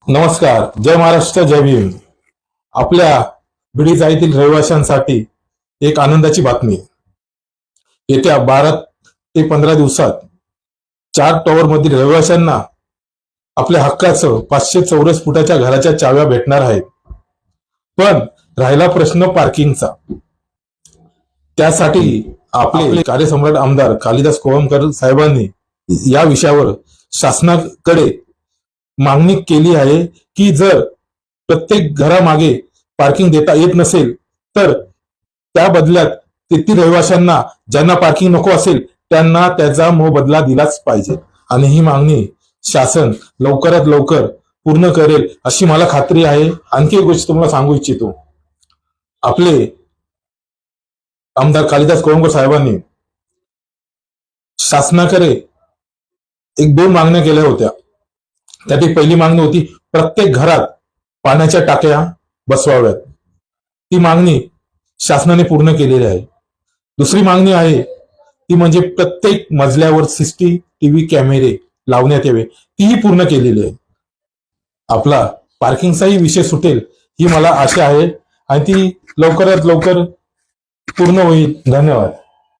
नमस्कार, जय महाराष्ट्र, जय भीम. आपल्या बीड येथील रहिवाशांसाठी एक आनंदाची बातमी. येत्या 12 ते 15 दिवसात 4 टॉवर मधील रहिवाशांना आपल्या हक्काचं 500 चौरस फुटाच्या घराच्या चाव्या भेटणार आहेत. पण राहिला प्रश्न पार्किंगचा. त्यासाठी आपले कार्यसम्राट आमदार कालिदास कोळंबकर साहेबांनी या विषयावर शासनाकडे मागणी केली आहे की जर प्रत्येक घरामागे पार्किंग देता येत नसेल तर त्या बदल्यात तेथील रहिवाशांना ज्यांना पार्किंग नको असेल त्यांना त्याचा मोबदला दिलाच पाहिजे. आणि ही मागणी शासन लवकरात लवकर पूर्ण करेल अशी मला खात्री आहे. आणखी एक गोष्ट तुम्हाला सांगू इच्छितो. आपले आमदार कालिदास कोळंबकर साहेबांनी शासनाकडे 1-2 मागण्या केल्या होत्या. त्याची पहिली मागणी होती प्रत्येक घरात पाण्याच्या टाक्या बसवाव्यात. ती मागणी शासनाने पूर्ण केलेली आहे. दुसरी मागणी आहे ती म्हणजे प्रत्येक मजल्यावर CCTV कॅमेरे लावण्यात यावे. तीही पूर्ण केलेली आहे. आपला पार्किंगचाही विषय सुटेल ही मला आशा आहे आणि ती लवकरात लवकर पूर्ण होईल. धन्यवाद.